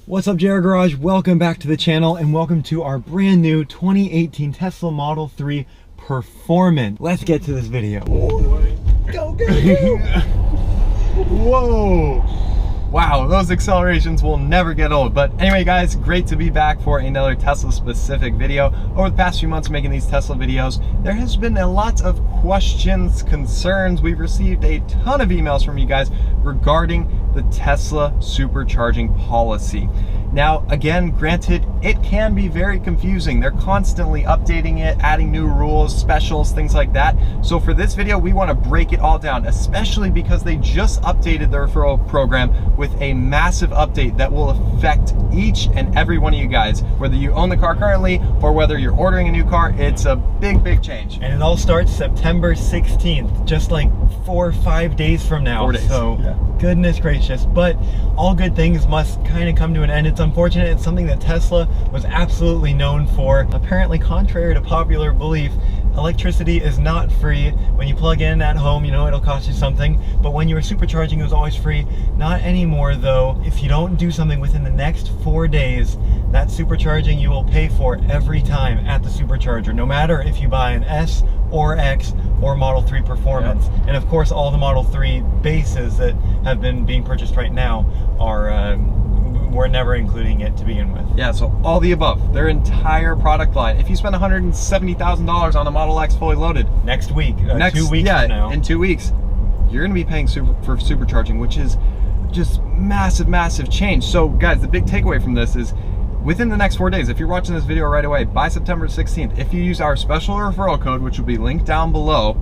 What's up, JR Garage? Welcome back to the channel and welcome to our brand new 2018 Tesla Model 3 Performance. Let's get to this video. Go, go, go! Whoa! Wow, those accelerations will never get old. But anyway, guys, great to be back for another Tesla specific video. Over the past few months making these Tesla videos, there has been a lot of questions, concerns. We've received a ton of emails from you guys regarding the Tesla supercharging policy. Now, again, granted, it can be very confusing. They're constantly updating it, adding new rules, specials, things like that. So for this video, we want to break it all down, especially because they just updated the referral program with a massive update that will affect each and every one of you guys. Whether you own the car currently or whether you're ordering a new car, it's a big, big change. And it all starts September 16th, just like 4 or 5 days from now. 4 days. So, yeah. Goodness gracious. But all good things must kind of come to an end. It's unfortunate. It's something that Tesla was absolutely known for. Apparently, contrary to popular belief, electricity is not free. When you plug in at home, you know, it'll cost you something. But when you were supercharging, it was always free. Not anymore, though. If you don't do something within the next 4 days, that supercharging you will pay for every time at the supercharger, no matter if you buy an S or X or Model 3 Performance. Yep. And of course, all the Model 3 bases that have been being purchased right now are we're never including it to begin with. Yeah, so all the above, their entire product line. If you spend $170,000 on a Model X fully loaded next week, 2 weeks from now, in 2 weeks, you're gonna be paying for supercharging, which is just massive, massive change. So guys, the big takeaway from this is within the next 4 days, if you're watching this video right away, by September 16th, if you use our special referral code, which will be linked down below,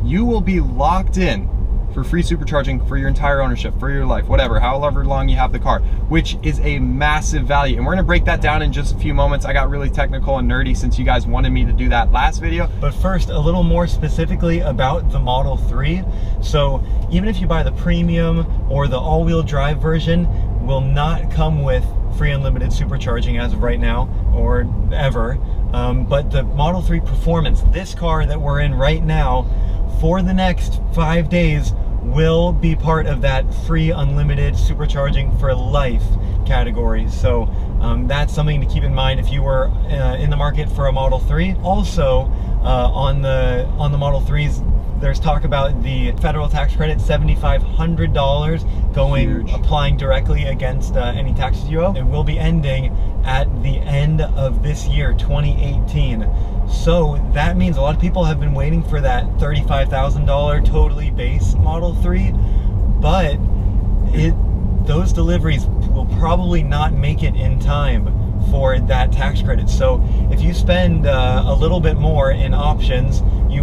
you will be locked in for free supercharging for your entire ownership, for your life, whatever, however long you have the car, which is a massive value. And we're gonna break that down in just a few moments. I got really technical and nerdy since you guys wanted me to do that last video. But first, a little more specifically about the Model 3. So even if you buy the premium or the all-wheel drive version, will not come with free unlimited supercharging as of right now or ever. But the Model 3 Performance, this car that we're in right now, for the next 5 days, will be part of that free unlimited supercharging for life category. So that's something to keep in mind if you were in the market for a Model 3. Also, on the Model 3s, there's talk about the federal tax credit, $7,500 applying directly against any taxes you owe. It will be ending at the end of this year, 2018. So that means a lot of people have been waiting for that $35,000 totally base Model 3, but those deliveries will probably not make it in time for that tax credit. So if you spend a little bit more in options, you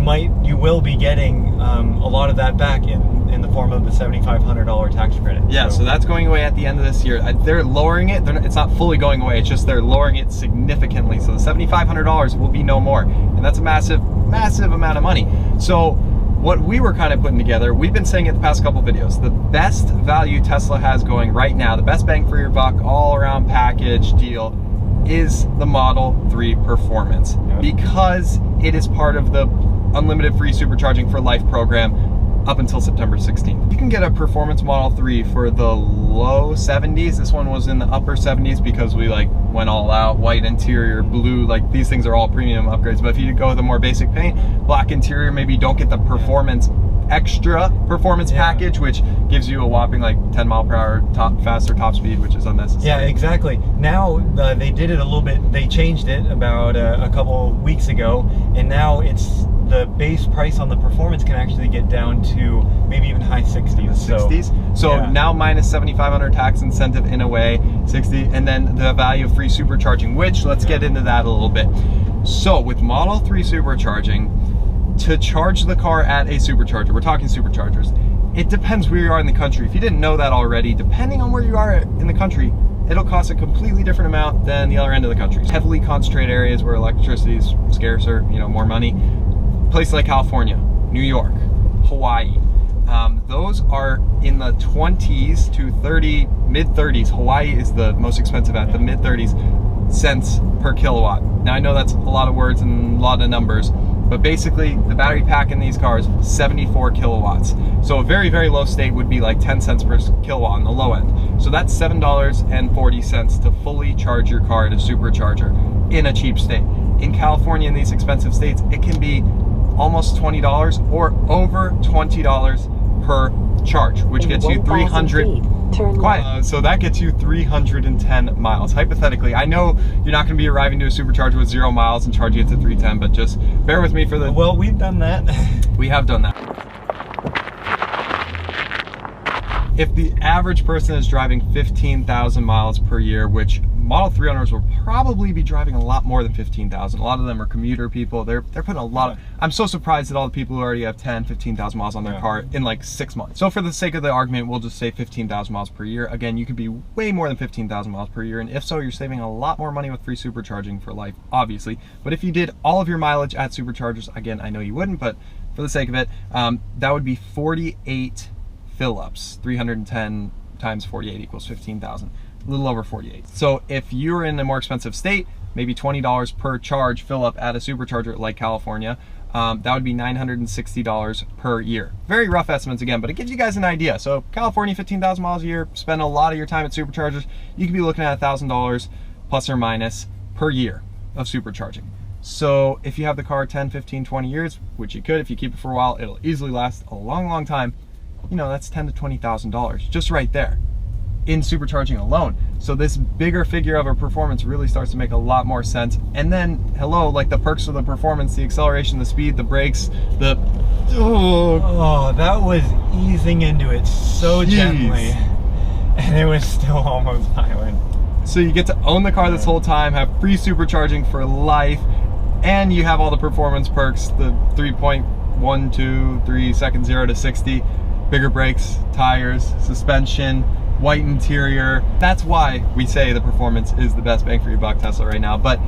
will be getting a lot of that back in the form of the $7,500 tax credit. Yeah, so that's going away at the end of this year. They're lowering it. It's not fully going away. It's just they're lowering it significantly. So the $7,500 will be no more, and that's a massive, massive amount of money. So what we were kind of putting together, we've been saying it the past couple videos, the best value Tesla has going right now, the best bang for your buck, all around package deal, is the Model 3 Performance, because it is part of the unlimited free supercharging for life program up until September 16th. You can get a Performance Model 3 for the low 70s. This one was in the upper 70s because we like went all out, white interior, blue, like these things are all premium upgrades. But if you go with a more basic paint, black interior, maybe you don't get the Performance extra performance package, which gives you a whopping like 10 mile per hour faster top speed, which is unnecessary. Yeah, exactly. Now they did it a little bit, they changed it about a couple weeks ago, and now it's the base price on the Performance can actually get down to maybe even high 60s. So now minus $7,500 tax incentive in a way, 60, and then the value of free supercharging, which let's get into that a little bit. So with Model 3 supercharging, to charge the car at a supercharger, we're talking superchargers, it depends where you are in the country. If you didn't know that already, depending on where you are in the country, it'll cost a completely different amount than the other end of the country. Heavily concentrated areas where electricity is scarcer, you know, more money. Places like California, New York, Hawaii. Those are in the 20s to mid 30s. Hawaii is the most expensive at the mid 30s cents per kilowatt. Now I know that's a lot of words and a lot of numbers, but basically the battery pack in these cars, 74 kilowatts. So a very, very low state would be like 10 cents per kilowatt on the low end. So that's $7.40 to fully charge your car at a supercharger in a cheap state. In California, in these expensive states, it can be almost $20 or over $20 per charge, which gets you 300. Quiet. So that gets you 310 miles. Hypothetically, I know you're not going to be arriving to a supercharger with 0 miles and charging it to 310, but just bear with me for the... Well, we've done that. We have done that. If the average person is driving 15,000 miles per year, which Model 3 owners will probably be driving a lot more than 15,000. A lot of them are commuter people. They're putting a lot of... I'm so surprised at all the people who already have 10, 15,000 miles on their car in like 6 months. So for the sake of the argument, we'll just say 15,000 miles per year. Again, you could be way more than 15,000 miles per year. And if so, you're saving a lot more money with free supercharging for life, obviously. But if you did all of your mileage at superchargers, again, I know you wouldn't, but for the sake of it, that would be 48 fill-ups. 310 times 48 equals 15,000. A little over 48. So if you're in a more expensive state, maybe $20 per charge fill up at a supercharger like California, that would be $960 per year. Very rough estimates again, but it gives you guys an idea. So California, 15,000 miles a year, spend a lot of your time at superchargers, you could be looking at $1,000 plus or minus per year of supercharging. So if you have the car 10, 15, 20 years, which you could, if you keep it for a while, it'll easily last a long, long time. You know, that's $10,000 to $20,000 just right there in supercharging alone. So this bigger figure of a performance really starts to make a lot more sense. And then, hello, like the perks of the performance, the acceleration, the speed, the brakes, the... Oh, that was easing into it so gently. And it was still almost violent. So you get to own the car this whole time, have free supercharging for life, and you have all the performance perks, the 3.123 seconds 0 to 60, bigger brakes, tires, suspension, white interior. That's why we say the performance is the best bang for your buck Tesla right now. But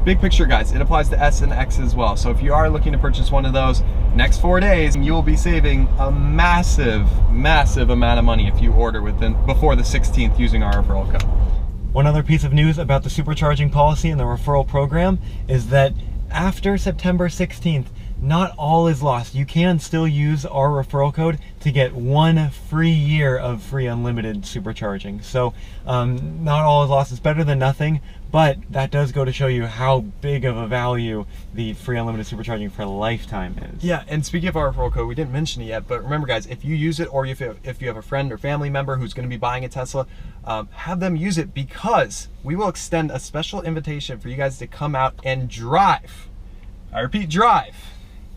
big picture, guys, it applies to S and X as well. So if you are looking to purchase one of those, next 4 days, you will be saving a massive, massive amount of money if you order before the 16th using our referral code. One other piece of news about the supercharging policy and the referral program is that after September 16th, not all is lost. You can still use our referral code to get 1 free year of free unlimited supercharging. So not all is lost. It's better than nothing, but that does go to show you how big of a value the free unlimited supercharging for a lifetime is. Yeah, and speaking of our referral code, we didn't mention it yet, but remember guys, if you use it, or if you have a friend or family member who's going to be buying a Tesla, have them use it, because we will extend a special invitation for you guys to come out and drive. I repeat, drive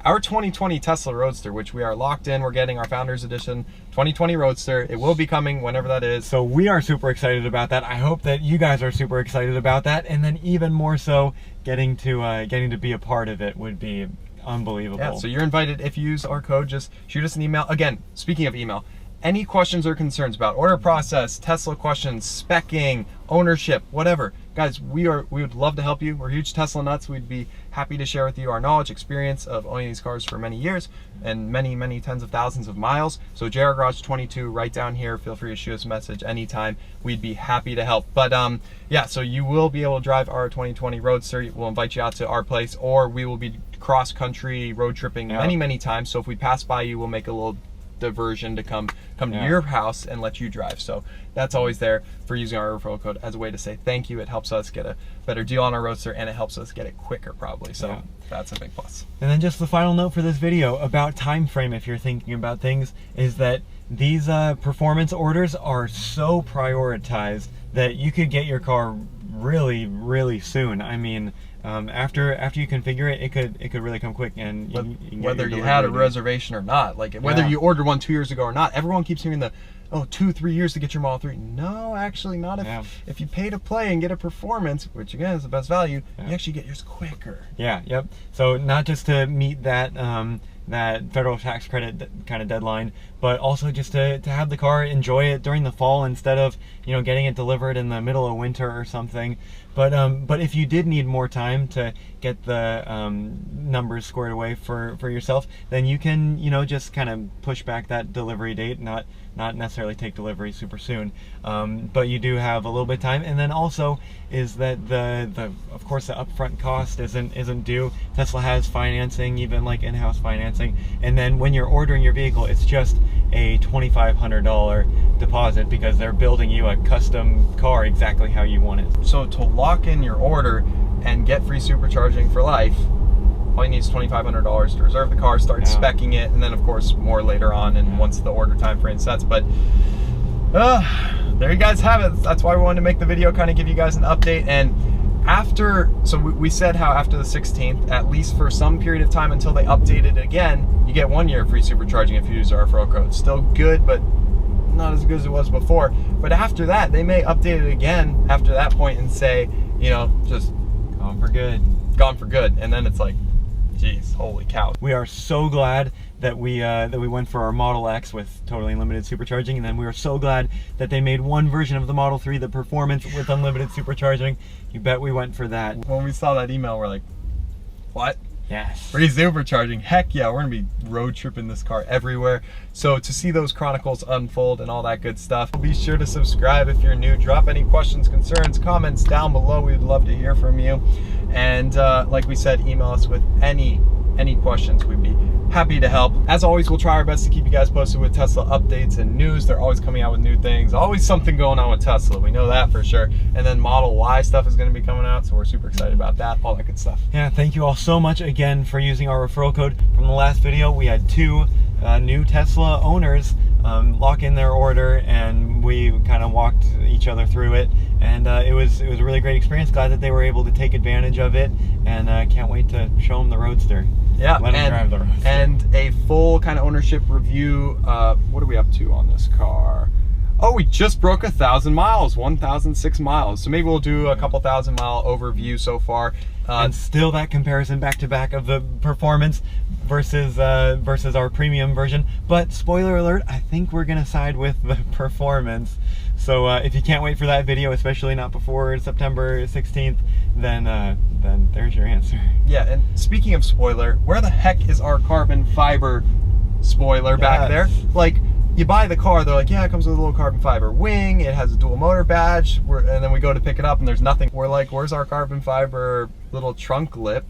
our 2020 Tesla Roadster, which we are locked in. We're getting our Founders Edition 2020 Roadster. It will be coming whenever that is. So we are super excited about that. I hope that you guys are super excited about that. And then even more so, getting to be a part of it would be unbelievable. Yeah, so you're invited. If you use our code, just shoot us an email. Again, speaking of email, any questions or concerns about order process, Tesla questions, speccing, ownership, whatever. Guys, we would love to help you. We're huge Tesla nuts. We'd be happy to share with you our knowledge, experience of owning these cars for many years and many, many tens of thousands of miles. So JR Garage 22 right down here. Feel free to shoot us a message anytime. We'd be happy to help. But yeah, so you will be able to drive our 2020 Roadster. We'll invite you out to our place, or we will be cross-country road tripping many, many times. So if we pass by you, we'll make a little diversion to come to your house and let you drive. So that's always there for using our referral code as a way to say thank you. It helps us get a better deal on our Roadster, and it helps us get it quicker probably. So that's a big plus. And then just the final note for this video about time frame, if you're thinking about things, is that these performance orders are so prioritized that you could get your car really, really soon. I mean, after you configure it, it could really come quick, and you can whether you had a reservation or not, like whether you ordered one 2 years ago or not. Everyone keeps hearing the 2-3 years to get your Model 3. No, actually not. If you pay to play and get a performance, which again is the best value, you actually get yours quicker. So not just to meet that that federal tax credit kind of deadline, but also just to have the car, enjoy it during the fall instead of, you know, getting it delivered in the middle of winter or something. But if you did need more time to get the numbers squared away for yourself, then you can, you know, just kind of push back that delivery date, not necessarily take delivery super soon, but you do have a little bit of time. And then also is that the of course the upfront cost isn't due. Tesla has financing, even like in-house financing, and then when you're ordering your vehicle, it's just a $2,500 deposit because they're building you a custom car exactly how you want it. So to lock in your order and get free supercharging for life, all you need is $2,500 to reserve the car, start speccing it, and then of course more later on and once the order time frame sets. But there you guys have it. That's why we wanted to make the video, kind of give you guys an update. And after, so we said how after the 16th, at least for some period of time until they update it again, you get 1 year of free supercharging if you use our referral code. Still good, but not as good as it was before. But after that, they may update it again after that point and say, you know, just Gone for good. Gone for good. And then it's like, geez, holy cow. We are so glad that we went for our Model X with totally unlimited supercharging, and then we are so glad that they made one version of the Model 3, the Performance with unlimited supercharging. You bet we went for that. When we saw that email, we're like, what? Yes. Free supercharging. Heck yeah, we're gonna be road tripping this car everywhere. So to see those chronicles unfold and all that good stuff, be sure to subscribe if you're new. Drop any questions, concerns, comments down below. We'd love to hear from you. And like we said, email us with any questions. We'd be happy to help. As always, we'll try our best to keep you guys posted with Tesla updates and news. They're always coming out with new things. Always something going on with Tesla. We know that for sure. And then Model Y stuff is going to be coming out, so we're super excited about that. All that good stuff. Yeah, thank you all so much again for using our referral code. From the last video, we had 2 new Tesla owners lock in their order, and we kind of walked each other through it, and it was a really great experience. Glad that they were able to take advantage of it, and can't wait to show them the Roadster. Yeah, let them drive the Roadster. And a full kind of ownership review. What are we up to on this car? Oh, we just broke 1,000 miles, 1,006 miles. So maybe we'll do a couple thousand-mile overview so far. And still that comparison back to back of the Performance versus our premium version. But spoiler alert, I think we're gonna side with the Performance. So if you can't wait for that video, especially not before September 16th, then there's your answer. Yeah, and speaking of spoiler, where the heck is our carbon fiber spoiler back there? Like, you buy the car, they're like, yeah, it comes with a little carbon fiber wing, it has a dual motor badge, and then we go to pick it up and there's nothing. We're like, where's our carbon fiber little trunk lip?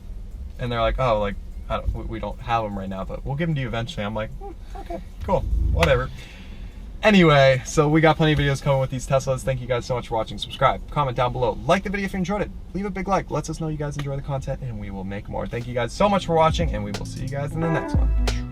And they're like, oh, like, we don't have them right now, but we'll give them to you eventually. I'm like, okay, cool, whatever. Anyway, so we got plenty of videos coming with these Teslas. Thank you guys so much for watching. Subscribe, comment down below, like the video if you enjoyed it, leave a big like, lets us know you guys enjoy the content, and we will make more. Thank you guys so much for watching, and we will see you guys in the next one.